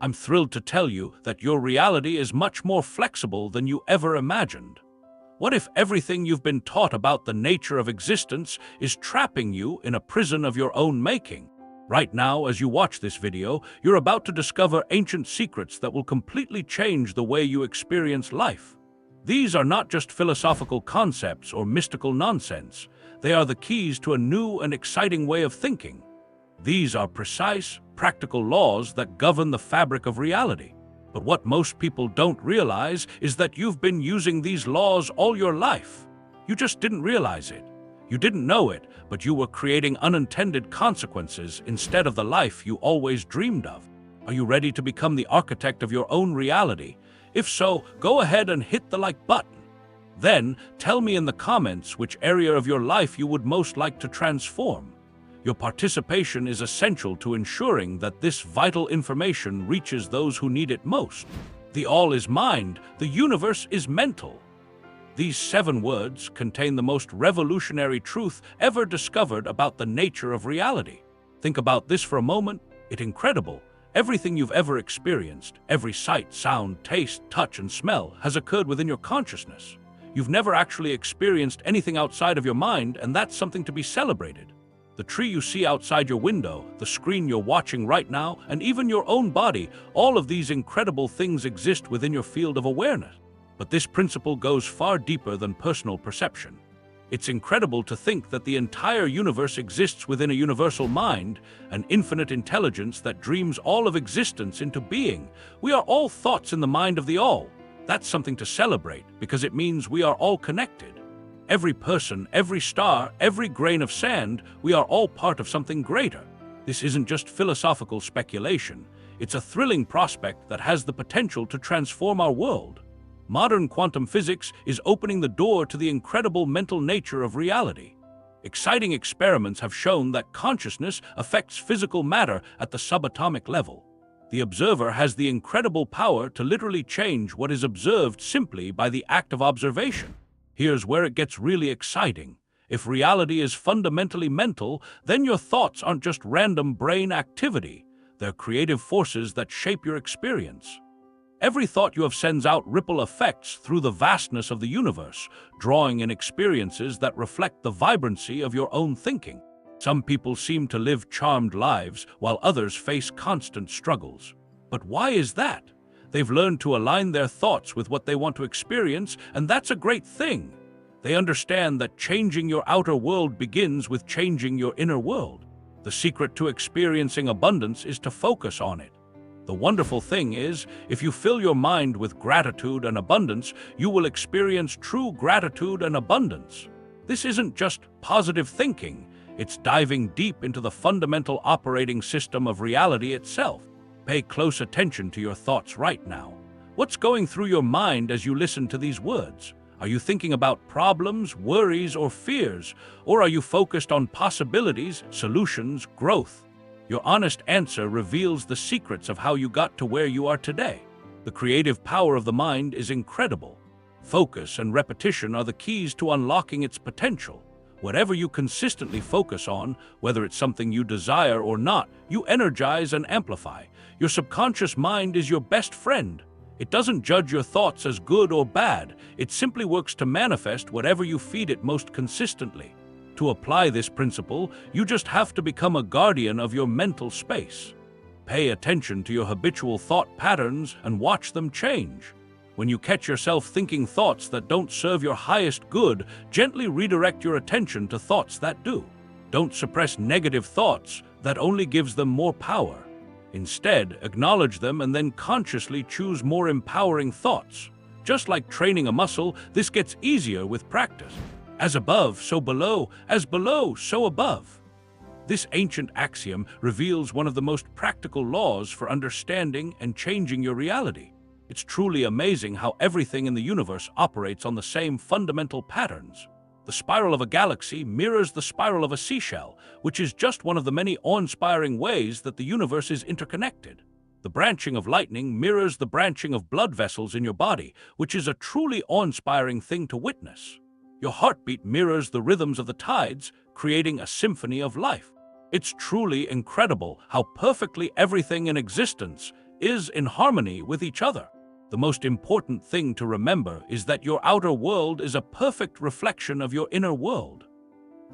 I'm thrilled to tell you that your reality is much more flexible than you ever imagined. What if everything you've been taught about the nature of existence is trapping you in a prison of your own making? Right now, as you watch this video, you're about to discover ancient secrets that will completely change the way you experience life. These are not just philosophical concepts or mystical nonsense. They are the keys to a new and exciting way of thinking. These are precise, practical laws that govern the fabric of reality. But what most people don't realize is that you've been using these laws all your life. You just didn't realize it. You didn't know it, but you were creating unintended consequences instead of the life you always dreamed of. Are you ready to become the architect of your own reality? If so, go ahead and hit the like button. Then, tell me in the comments which area of your life you would most like to transform. Your participation is essential to ensuring that this vital information reaches those who need it most. The all is mind, the universe is mental. These 7 words contain the most revolutionary truth ever discovered about the nature of reality. Think about this for a moment. It's incredible. Everything you've ever experienced, every sight, sound, taste, touch, and smell has occurred within your consciousness. You've never actually experienced anything outside of your mind, and that's something to be celebrated. The tree you see outside your window, the screen you're watching right now, and even your own body, all of these incredible things exist within your field of awareness. But this principle goes far deeper than personal perception. It's incredible to think that the entire universe exists within a universal mind, an infinite intelligence that dreams all of existence into being. We are all thoughts in the mind of the all. That's something to celebrate because it means we are all connected. Every person, every star, every grain of sand, we are all part of something greater. This isn't just philosophical speculation. It's a thrilling prospect that has the potential to transform our world. Modern quantum physics is opening the door to the incredible mental nature of reality. Exciting experiments have shown that consciousness affects physical matter at the subatomic level. The observer has the incredible power to literally change what is observed simply by the act of observation. Here's where it gets really exciting. If reality is fundamentally mental, then your thoughts aren't just random brain activity. They're creative forces that shape your experience. Every thought you have sends out ripple effects through the vastness of the universe, drawing in experiences that reflect the vibrancy of your own thinking. Some people seem to live charmed lives, while others face constant struggles. But why is that? They've learned to align their thoughts with what they want to experience, and that's a great thing. They understand that changing your outer world begins with changing your inner world. The secret to experiencing abundance is to focus on it. The wonderful thing is, if you fill your mind with gratitude and abundance, you will experience true gratitude and abundance. This isn't just positive thinking, it's diving deep into the fundamental operating system of reality itself. Pay close attention to your thoughts right now. What's going through your mind as you listen to these words? Are you thinking about problems, worries, or fears? Or are you focused on possibilities, solutions, growth? Your honest answer reveals the secrets of how you got to where you are today. The creative power of the mind is incredible. Focus and repetition are the keys to unlocking its potential. Whatever you consistently focus on, whether it's something you desire or not, you energize and amplify. Your subconscious mind is your best friend. It doesn't judge your thoughts as good or bad. It simply works to manifest whatever you feed it most consistently. To apply this principle, you just have to become a guardian of your mental space. Pay attention to your habitual thought patterns and watch them change. When you catch yourself thinking thoughts that don't serve your highest good, gently redirect your attention to thoughts that do. Don't suppress negative thoughts, that only gives them more power. Instead, acknowledge them and then consciously choose more empowering thoughts. Just like training a muscle, this gets easier with practice. As above, so below, as below, so above. This ancient axiom reveals one of the most practical laws for understanding and changing your reality. It's truly amazing how everything in the universe operates on the same fundamental patterns. The spiral of a galaxy mirrors the spiral of a seashell, which is just one of the many awe-inspiring ways that the universe is interconnected. The branching of lightning mirrors the branching of blood vessels in your body, which is a truly awe-inspiring thing to witness. Your heartbeat mirrors the rhythms of the tides, creating a symphony of life. It's truly incredible how perfectly everything in existence, is in harmony with each other. The most important thing to remember is that your outer world is a perfect reflection of your inner world.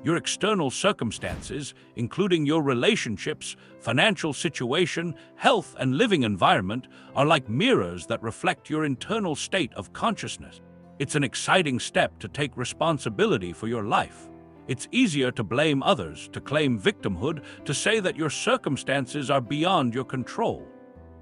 Your external circumstances, including your relationships, financial situation, health, and living environment, are like mirrors that reflect your internal state of consciousness. It's an exciting step to take responsibility for your life. It's easier to blame others, to claim victimhood, to say that your circumstances are beyond your control.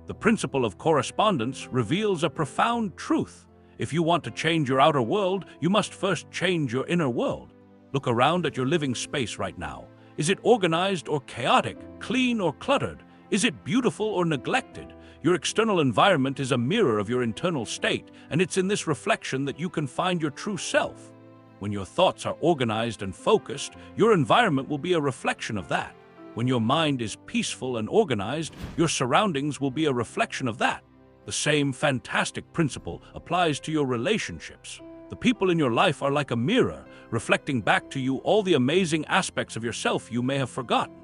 The principle of correspondence reveals a profound truth. If you want to change your outer world, you must first change your inner world. Look around at your living space right now. Is it organized or chaotic, clean or cluttered? Is it beautiful or neglected? Your external environment is a mirror of your internal state, and it's in this reflection that you can find your true self. When your thoughts are organized and focused, your environment will be a reflection of that. When your mind is peaceful and organized, your surroundings will be a reflection of that. The same fantastic principle applies to your relationships. The people in your life are like a mirror, reflecting back to you all the amazing aspects of yourself you may have forgotten.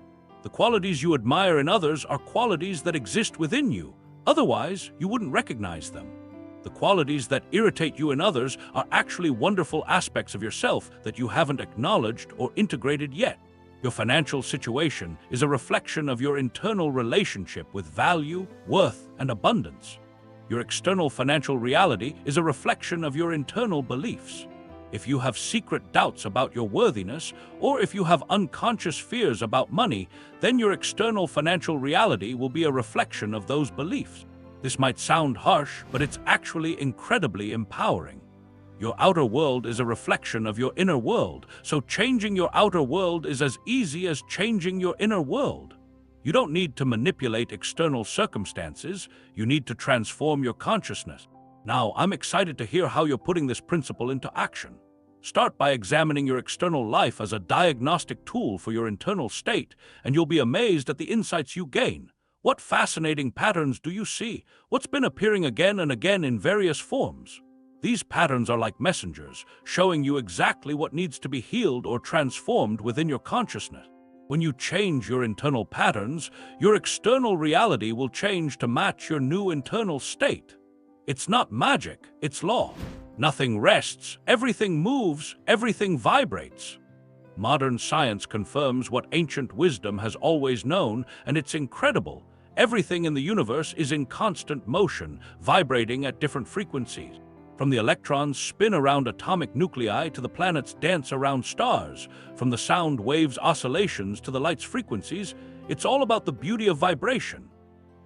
The qualities you admire in others are qualities that exist within you. Otherwise, you wouldn't recognize them. The qualities that irritate you in others are actually wonderful aspects of yourself that you haven't acknowledged or integrated yet. Your financial situation is a reflection of your internal relationship with value, worth, and abundance. Your external financial reality is a reflection of your internal beliefs. If you have secret doubts about your worthiness, or if you have unconscious fears about money, then your external financial reality will be a reflection of those beliefs. This might sound harsh, but it's actually incredibly empowering. Your outer world is a reflection of your inner world, so changing your outer world is as easy as changing your inner world. You don't need to manipulate external circumstances, you need to transform your consciousness. Now, I'm excited to hear how you're putting this principle into action. Start by examining your external life as a diagnostic tool for your internal state, and you'll be amazed at the insights you gain. What fascinating patterns do you see? What's been appearing again and again in various forms? These patterns are like messengers, showing you exactly what needs to be healed or transformed within your consciousness. When you change your internal patterns, your external reality will change to match your new internal state. It's not magic, it's law. Nothing rests, everything moves, everything vibrates. Modern science confirms what ancient wisdom has always known, and it's incredible. Everything in the universe is in constant motion, vibrating at different frequencies. From the electrons' spin around atomic nuclei to the planets' dance around stars, from the sound waves' oscillations to the light's frequencies, it's all about the beauty of vibration.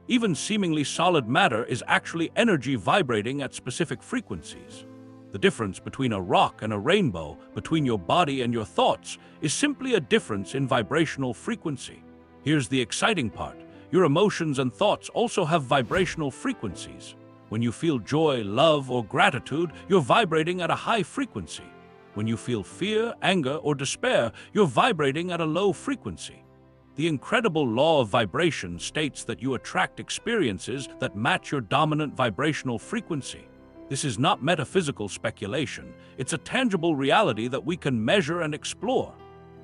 Even seemingly solid matter is actually energy vibrating at specific frequencies. The difference between a rock and a rainbow, between your body and your thoughts, is simply a difference in vibrational frequency. Here's the exciting part. Your emotions and thoughts also have vibrational frequencies. When you feel joy, love, or gratitude, you're vibrating at a high frequency. When you feel fear, anger, or despair, you're vibrating at a low frequency. The incredible law of vibration states that you attract experiences that match your dominant vibrational frequency. This is not metaphysical speculation. It's a tangible reality that we can measure and explore.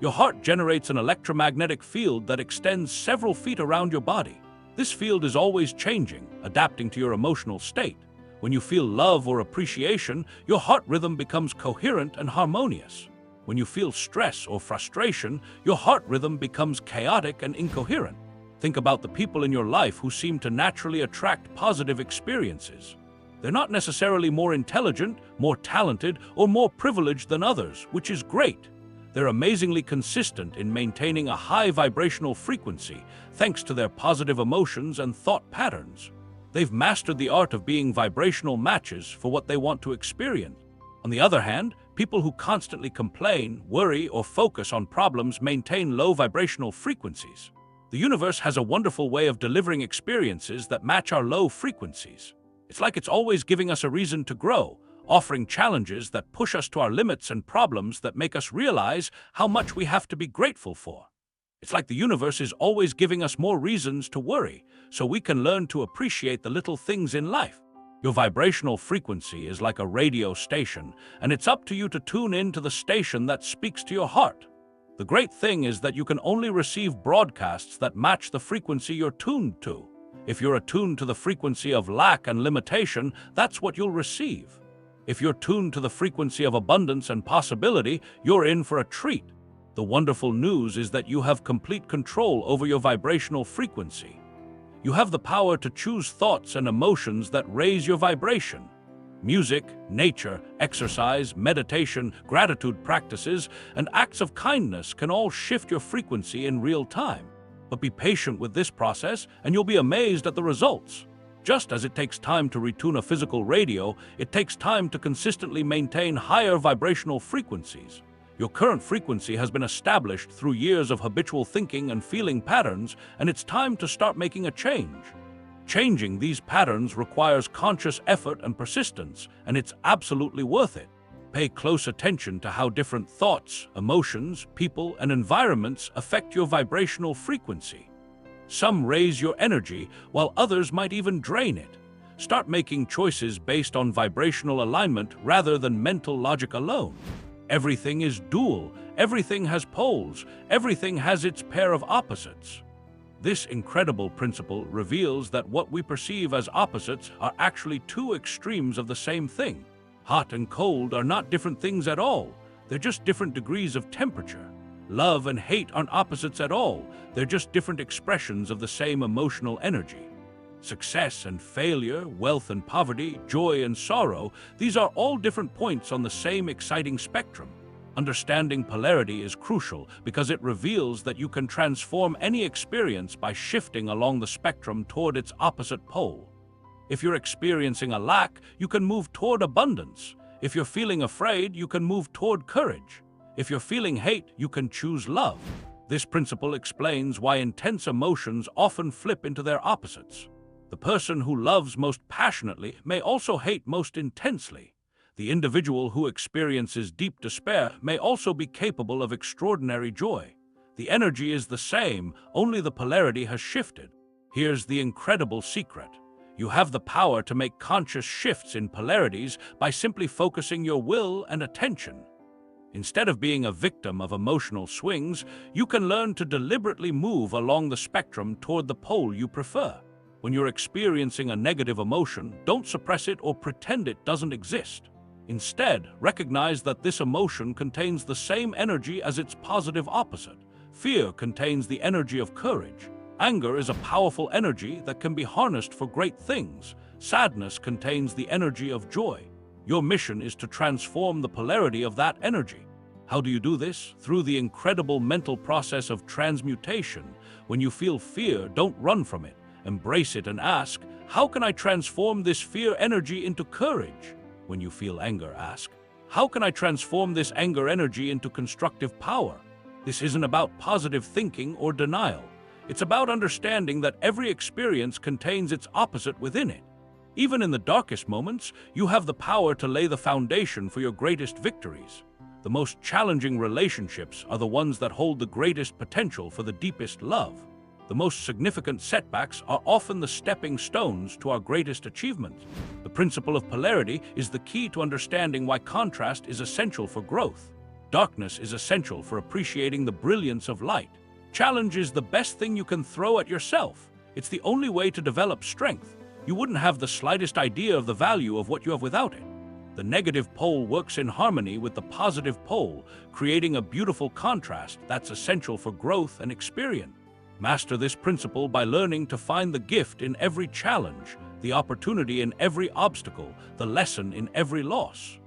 Your heart generates an electromagnetic field that extends several feet around your body. This field is always changing, adapting to your emotional state. When you feel love or appreciation, your heart rhythm becomes coherent and harmonious. When you feel stress or frustration, your heart rhythm becomes chaotic and incoherent. Think about the people in your life who seem to naturally attract positive experiences. They're not necessarily more intelligent, more talented, or more privileged than others, which is great. They're amazingly consistent in maintaining a high vibrational frequency, thanks to their positive emotions and thought patterns. They've mastered the art of being vibrational matches for what they want to experience. On the other hand, people who constantly complain, worry, or focus on problems maintain low vibrational frequencies. The universe has a wonderful way of delivering experiences that match our low frequencies. It's like it's always giving us a reason to grow, offering challenges that push us to our limits and problems that make us realize how much we have to be grateful for. It's like the universe is always giving us more reasons to worry, so we can learn to appreciate the little things in life. Your vibrational frequency is like a radio station, and it's up to you to tune in to the station that speaks to your heart. The great thing is that you can only receive broadcasts that match the frequency you're tuned to. If you're attuned to the frequency of lack and limitation, that's what you'll receive. If you're tuned to the frequency of abundance and possibility, you're in for a treat. The wonderful news is that you have complete control over your vibrational frequency. You have the power to choose thoughts and emotions that raise your vibration. Music, nature, exercise, meditation, gratitude practices, and acts of kindness can all shift your frequency in real time. But be patient with this process, and you'll be amazed at the results. Just as it takes time to retune a physical radio, it takes time to consistently maintain higher vibrational frequencies. Your current frequency has been established through years of habitual thinking and feeling patterns, and it's time to start making a change. Changing these patterns requires conscious effort and persistence, and it's absolutely worth it. Pay close attention to how different thoughts, emotions, people, and environments affect your vibrational frequency. Some raise your energy, while others might even drain it. Start making choices based on vibrational alignment rather than mental logic alone. Everything is dual, everything has poles, everything has its pair of opposites. This incredible principle reveals that what we perceive as opposites are actually two extremes of the same thing. Hot and cold are not different things at all, they're just different degrees of temperature. Love and hate aren't opposites at all, they're just different expressions of the same emotional energy. Success and failure, wealth and poverty, joy and sorrow, these are all different points on the same exciting spectrum. Understanding polarity is crucial because it reveals that you can transform any experience by shifting along the spectrum toward its opposite pole. If you're experiencing a lack, you can move toward abundance. If you're feeling afraid, you can move toward courage. If you're feeling hate, you can choose love. This principle explains why intense emotions often flip into their opposites. The person who loves most passionately may also hate most intensely. The individual who experiences deep despair may also be capable of extraordinary joy. The energy is the same, only the polarity has shifted. Here's the incredible secret. You have the power to make conscious shifts in polarities by simply focusing your will and attention. Instead of being a victim of emotional swings, you can learn to deliberately move along the spectrum toward the pole you prefer. When you're experiencing a negative emotion, don't suppress it or pretend it doesn't exist. Instead, recognize that this emotion contains the same energy as its positive opposite. Fear contains the energy of courage. Anger is a powerful energy that can be harnessed for great things. Sadness contains the energy of joy. Your mission is to transform the polarity of that energy. How do you do this? Through the incredible mental process of transmutation. When you feel fear, don't run from it. Embrace it and ask, how can I transform this fear energy into courage? When you feel anger, ask, how can I transform this anger energy into constructive power? This isn't about positive thinking or denial. It's about understanding that every experience contains its opposite within it. Even in the darkest moments, you have the power to lay the foundation for your greatest victories. The most challenging relationships are the ones that hold the greatest potential for the deepest love. The most significant setbacks are often the stepping stones to our greatest achievements. The principle of polarity is the key to understanding why contrast is essential for growth. Darkness is essential for appreciating the brilliance of light. Challenge is the best thing you can throw at yourself. It's the only way to develop strength. You wouldn't have the slightest idea of the value of what you have without it. The negative pole works in harmony with the positive pole, creating a beautiful contrast that's essential for growth and experience. Master this principle by learning to find the gift in every challenge, the opportunity in every obstacle, the lesson in every loss.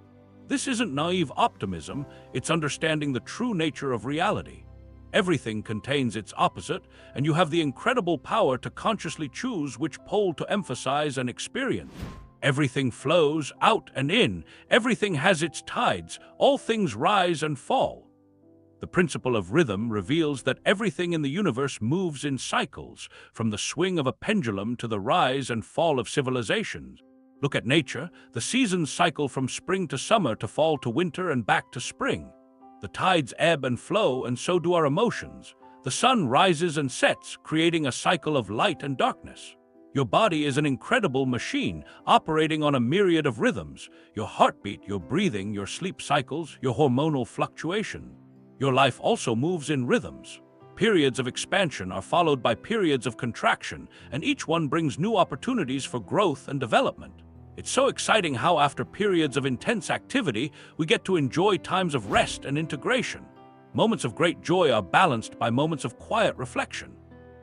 This isn't naive optimism, it's understanding the true nature of reality. Everything contains its opposite, and you have the incredible power to consciously choose which pole to emphasize and experience. Everything flows out and in, everything has its tides, all things rise and fall. The principle of rhythm reveals that everything in the universe moves in cycles, from the swing of a pendulum to the rise and fall of civilizations. Look at nature, the seasons cycle from spring to summer to fall to winter and back to spring. The tides ebb and flow, and so do our emotions. The sun rises and sets, creating a cycle of light and darkness. Your body is an incredible machine, operating on a myriad of rhythms. Your heartbeat, your breathing, your sleep cycles, your hormonal fluctuations. Your life also moves in rhythms. Periods of expansion are followed by periods of contraction, and each one brings new opportunities for growth and development. It's so exciting how after periods of intense activity, we get to enjoy times of rest and integration. Moments of great joy are balanced by moments of quiet reflection.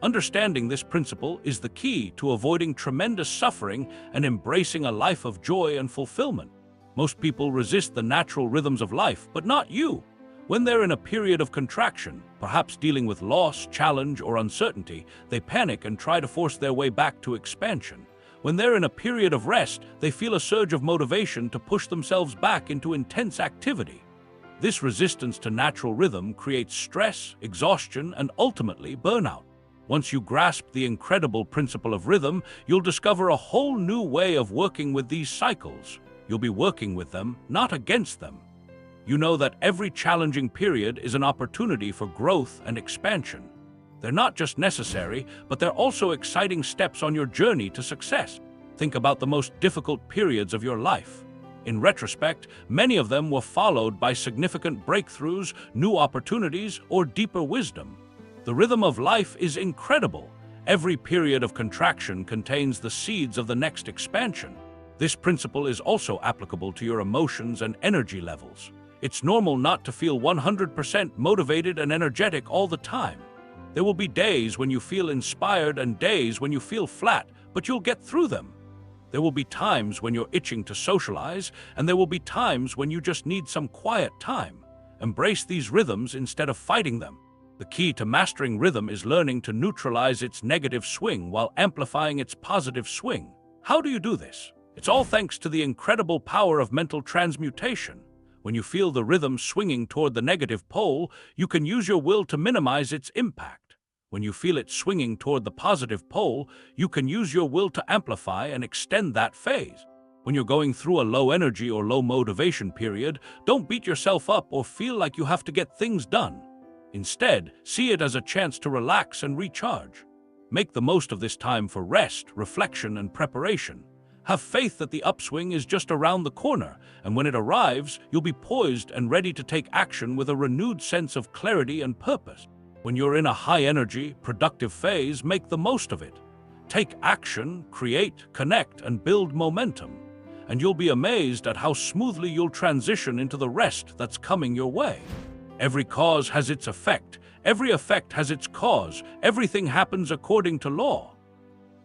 Understanding this principle is the key to avoiding tremendous suffering and embracing a life of joy and fulfillment. Most people resist the natural rhythms of life, but not you. When they're in a period of contraction, perhaps dealing with loss, challenge, or uncertainty, they panic and try to force their way back to expansion. When they're in a period of rest, they feel a surge of motivation to push themselves back into intense activity. This resistance to natural rhythm creates stress, exhaustion, and ultimately burnout. Once you grasp the incredible principle of rhythm, you'll discover a whole new way of working with these cycles. You'll be working with them, not against them. You know that every challenging period is an opportunity for growth and expansion. They're not just necessary, but they're also exciting steps on your journey to success. Think about the most difficult periods of your life. In retrospect, many of them were followed by significant breakthroughs, new opportunities, or deeper wisdom. The rhythm of life is incredible. Every period of contraction contains the seeds of the next expansion. This principle is also applicable to your emotions and energy levels. It's normal not to feel 100% motivated and energetic all the time. There will be days when you feel inspired and days when you feel flat, but you'll get through them. There will be times when you're itching to socialize, and there will be times when you just need some quiet time. Embrace these rhythms instead of fighting them. The key to mastering rhythm is learning to neutralize its negative swing while amplifying its positive swing. How do you do this? It's all thanks to the incredible power of mental transmutation. When you feel the rhythm swinging toward the negative pole, you can use your will to minimize its impact. When you feel it swinging toward the positive pole, you can use your will to amplify and extend that phase. When you're going through a low energy or low motivation period, don't beat yourself up or feel like you have to get things done. Instead, see it as a chance to relax and recharge. Make the most of this time for rest, reflection, and preparation. Have faith that the upswing is just around the corner, and when it arrives, you'll be poised and ready to take action with a renewed sense of clarity and purpose. When you're in a high-energy, productive phase, make the most of it. Take action, create, connect, and build momentum. And you'll be amazed at how smoothly you'll transition into the rest that's coming your way. Every cause has its effect. Every effect has its cause. Everything happens according to law.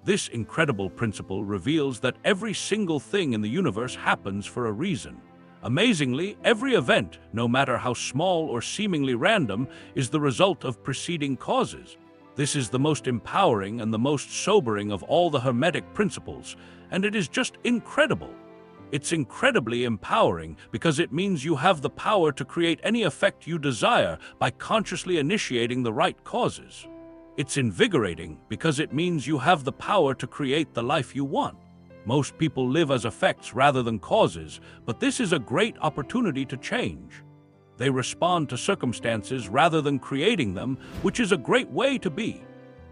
This incredible principle reveals that every single thing in the universe happens for a reason. Amazingly, every event, no matter how small or seemingly random, is the result of preceding causes. This is the most empowering and the most sobering of all the Hermetic principles, and it is just incredible. It's incredibly empowering because it means you have the power to create any effect you desire by consciously initiating the right causes. It's invigorating because it means you have the power to create the life you want. Most people live as effects rather than causes, but this is a great opportunity to change. They respond to circumstances rather than creating them, which is a great way to be.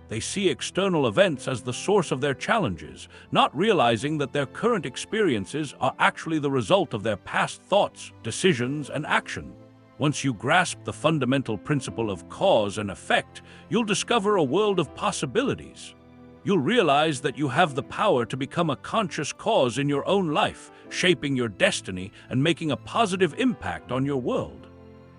They see external events as the source of their challenges, not realizing that their current experiences are actually the result of their past thoughts, decisions, and action. Once you grasp the fundamental principle of cause and effect, you'll discover a world of possibilities. You'll realize that you have the power to become a conscious cause in your own life, shaping your destiny and making a positive impact on your world.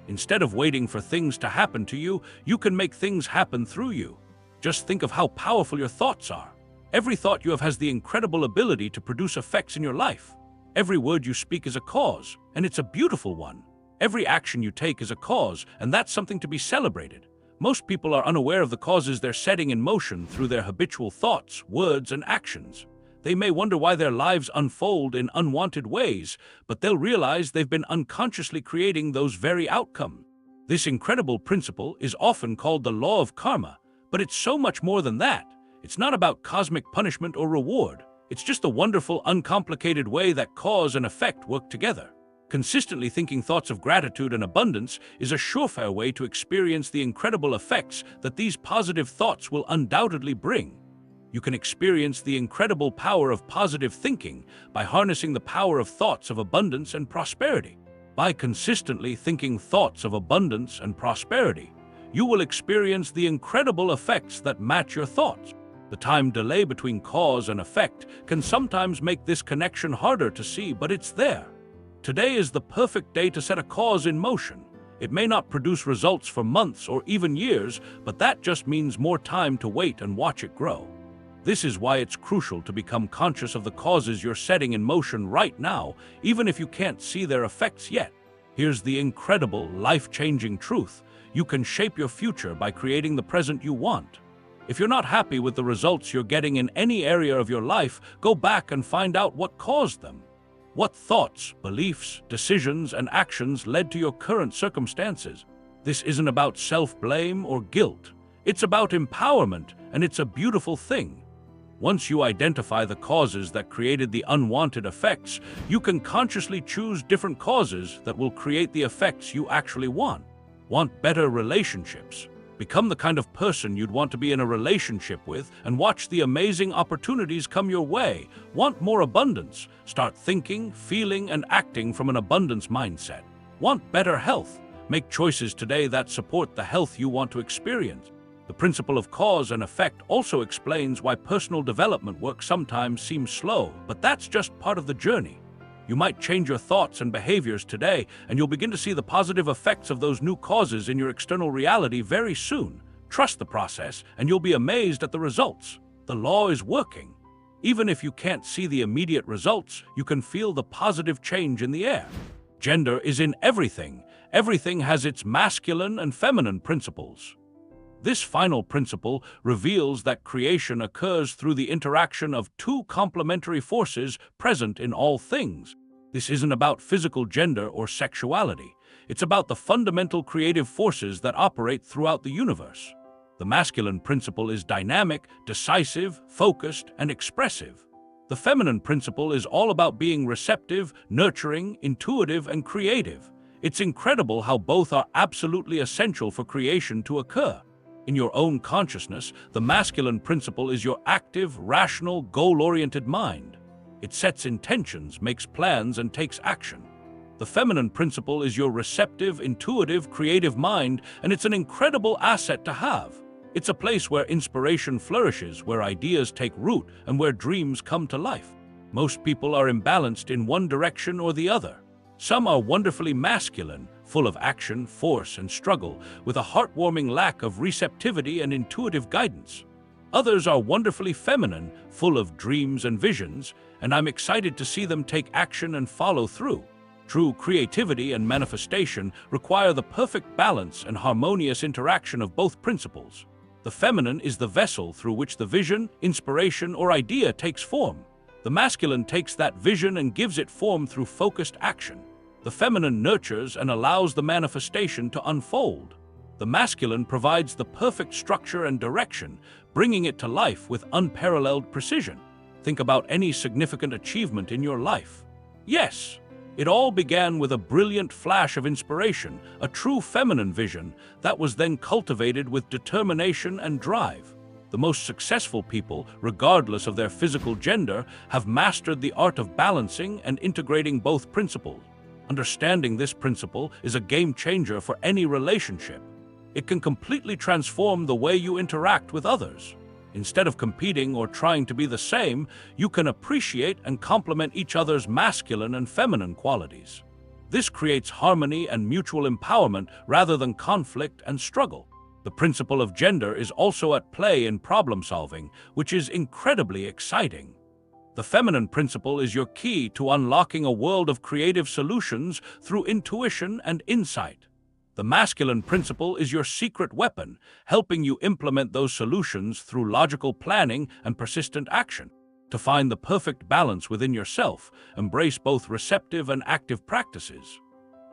Instead of waiting for things to happen to you, you can make things happen through you. Just think of how powerful your thoughts are. Every thought you have has the incredible ability to produce effects in your life. Every word you speak is a cause, and it's a beautiful one. Every action you take is a cause, and that's something to be celebrated. Most people are unaware of the causes they're setting in motion through their habitual thoughts, words, and actions. They may wonder why their lives unfold in unwanted ways, but they'll realize they've been unconsciously creating those very outcomes. This incredible principle is often called the law of karma, but it's so much more than that. It's not about cosmic punishment or reward. It's just a wonderful, uncomplicated way that cause and effect work together. Consistently thinking thoughts of gratitude and abundance is a surefire way to experience the incredible effects that these positive thoughts will undoubtedly bring. You can experience the incredible power of positive thinking by harnessing the power of thoughts of abundance and prosperity. By consistently thinking thoughts of abundance and prosperity, you will experience the incredible effects that match your thoughts. The time delay between cause and effect can sometimes make this connection harder to see, but it's there. Today is the perfect day to set a cause in motion. It may not produce results for months or even years, but that just means more time to wait and watch it grow. This is why it's crucial to become conscious of the causes you're setting in motion right now, even if you can't see their effects yet. Here's the incredible, life-changing truth. You can shape your future by creating the present you want. If you're not happy with the results you're getting in any area of your life, go back and find out what caused them. What thoughts, beliefs, decisions, and actions led to your current circumstances? This isn't about self-blame or guilt. It's about empowerment, and it's a beautiful thing. Once you identify the causes that created the unwanted effects, you can consciously choose different causes that will create the effects you actually want. Want better relationships? Become the kind of person you'd want to be in a relationship with and watch the amazing opportunities come your way. Want more abundance? Start thinking, feeling, and acting from an abundance mindset. Want better health? Make choices today that support the health you want to experience. The principle of cause and effect also explains why personal development work sometimes seems slow, but that's just part of the journey. You might change your thoughts and behaviors today, and you'll begin to see the positive effects of those new causes in your external reality very soon. Trust the process, and you'll be amazed at the results. The law is working. Even if you can't see the immediate results, you can feel the positive change in the air. Gender is in everything. Everything has its masculine and feminine principles. This final principle reveals that creation occurs through the interaction of two complementary forces present in all things. This isn't about physical gender or sexuality. It's about the fundamental creative forces that operate throughout the universe. The masculine principle is dynamic, decisive, focused, and expressive. The feminine principle is all about being receptive, nurturing, intuitive, and creative. It's incredible how both are absolutely essential for creation to occur. In your own consciousness, the masculine principle is your active, rational, goal-oriented mind. It sets intentions, makes plans, and takes action. The feminine principle is your receptive, intuitive, creative mind, and it's an incredible asset to have. It's a place where inspiration flourishes, where ideas take root, and where dreams come to life. Most people are imbalanced in one direction or the other. Some are wonderfully masculine, full of action, force, and struggle, with a heartwarming lack of receptivity and intuitive guidance. Others are wonderfully feminine, full of dreams and visions, and I'm excited to see them take action and follow through. True creativity and manifestation require the perfect balance and harmonious interaction of both principles. The feminine is the vessel through which the vision, inspiration, or idea takes form. The masculine takes that vision and gives it form through focused action. The feminine nurtures and allows the manifestation to unfold. The masculine provides the perfect structure and direction, bringing it to life with unparalleled precision. Think about any significant achievement in your life. Yes, it all began with a brilliant flash of inspiration, a true feminine vision that was then cultivated with determination and drive. The most successful people, regardless of their physical gender, have mastered the art of balancing and integrating both principles. Understanding this principle is a game changer for any relationship. It can completely transform the way you interact with others. Instead of competing or trying to be the same, you can appreciate and complement each other's masculine and feminine qualities. This creates harmony and mutual empowerment rather than conflict and struggle. The principle of gender is also at play in problem solving, which is incredibly exciting. The feminine principle is your key to unlocking a world of creative solutions through intuition and insight. The masculine principle is your secret weapon, helping you implement those solutions through logical planning and persistent action. To find the perfect balance within yourself, embrace both receptive and active practices.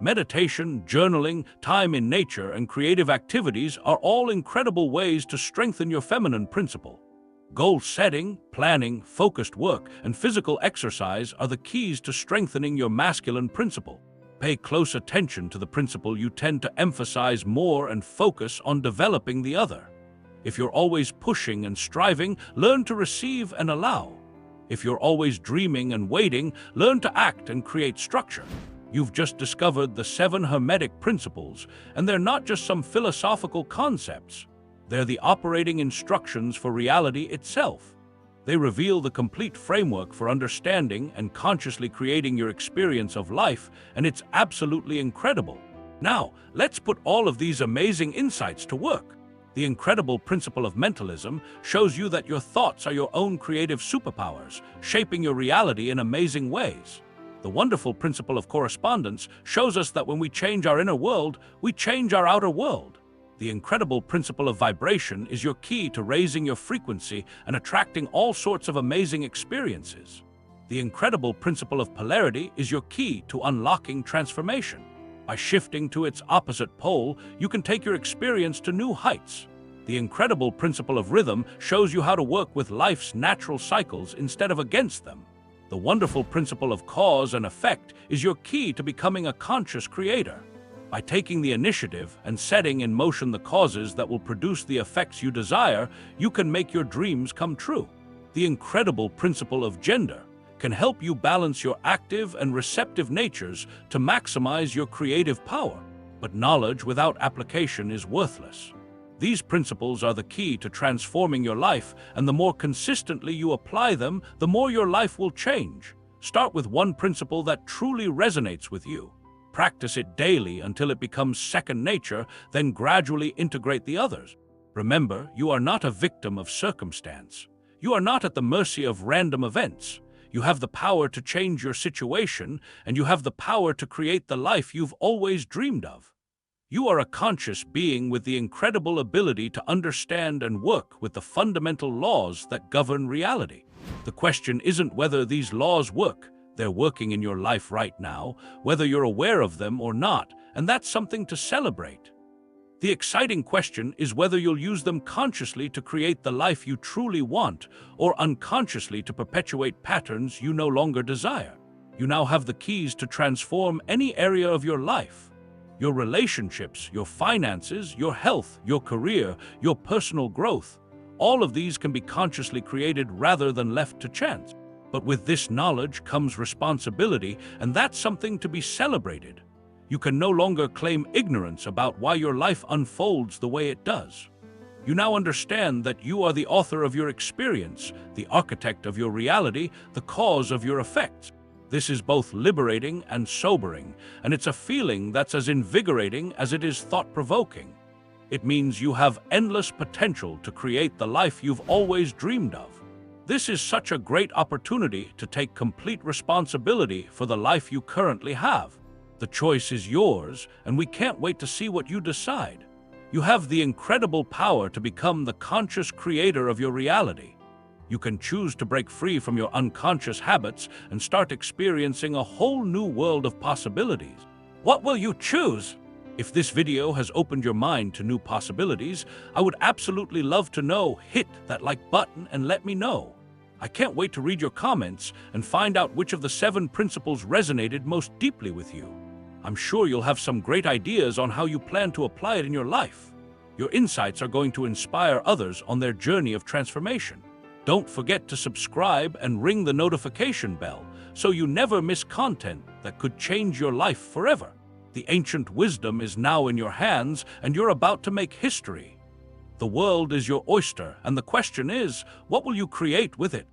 Meditation, journaling, time in nature, and creative activities are all incredible ways to strengthen your feminine principle. Goal setting, planning, focused work, and physical exercise are the keys to strengthening your masculine principle. Pay close attention to the principle you tend to emphasize more and focus on developing the other. If you're always pushing and striving, learn to receive and allow. If you're always dreaming and waiting, learn to act and create structure. You've just discovered the 7 Hermetic principles, and they're not just some philosophical concepts. They're the operating instructions for reality itself. They reveal the complete framework for understanding and consciously creating your experience of life, and it's absolutely incredible. Now, let's put all of these amazing insights to work. The incredible principle of mentalism shows you that your thoughts are your own creative superpowers, shaping your reality in amazing ways. The wonderful principle of correspondence shows us that when we change our inner world, we change our outer world. The incredible principle of vibration is your key to raising your frequency and attracting all sorts of amazing experiences. The incredible principle of polarity is your key to unlocking transformation. By shifting to its opposite pole, you can take your experience to new heights. The incredible principle of rhythm shows you how to work with life's natural cycles instead of against them. The wonderful principle of cause and effect is your key to becoming a conscious creator. By taking the initiative and setting in motion the causes that will produce the effects you desire, you can make your dreams come true. The incredible principle of gender can help you balance your active and receptive natures to maximize your creative power. But knowledge without application is worthless. These principles are the key to transforming your life, and the more consistently you apply them, the more your life will change. Start with one principle that truly resonates with you. Practice it daily until it becomes second nature, then gradually integrate the others. Remember, you are not a victim of circumstance. You are not at the mercy of random events. You have the power to change your situation, and you have the power to create the life you've always dreamed of. You are a conscious being with the incredible ability to understand and work with the fundamental laws that govern reality. The question isn't whether these laws work. They're working in your life right now, whether you're aware of them or not, and that's something to celebrate. The exciting question is whether you'll use them consciously to create the life you truly want, or unconsciously to perpetuate patterns you no longer desire. You now have the keys to transform any area of your life. Your relationships, your finances, your health, your career, your personal growth. All of these can be consciously created rather than left to chance. But with this knowledge comes responsibility, and that's something to be celebrated. You can no longer claim ignorance about why your life unfolds the way it does. You now understand that you are the author of your experience, the architect of your reality, the cause of your effects. This is both liberating and sobering, and it's a feeling that's as invigorating as it is thought-provoking. It means you have endless potential to create the life you've always dreamed of. This is such a great opportunity to take complete responsibility for the life you currently have. The choice is yours, and we can't wait to see what you decide. You have the incredible power to become the conscious creator of your reality. You can choose to break free from your unconscious habits and start experiencing a whole new world of possibilities. What will you choose? If this video has opened your mind to new possibilities, I would absolutely love to know. Hit that like button and let me know. I can't wait to read your comments and find out which of the 7 principles resonated most deeply with you. I'm sure you'll have some great ideas on how you plan to apply it in your life. Your insights are going to inspire others on their journey of transformation. Don't forget to subscribe and ring the notification bell so you never miss content that could change your life forever. The ancient wisdom is now in your hands, and you're about to make history. The world is your oyster, and the question is, what will you create with it?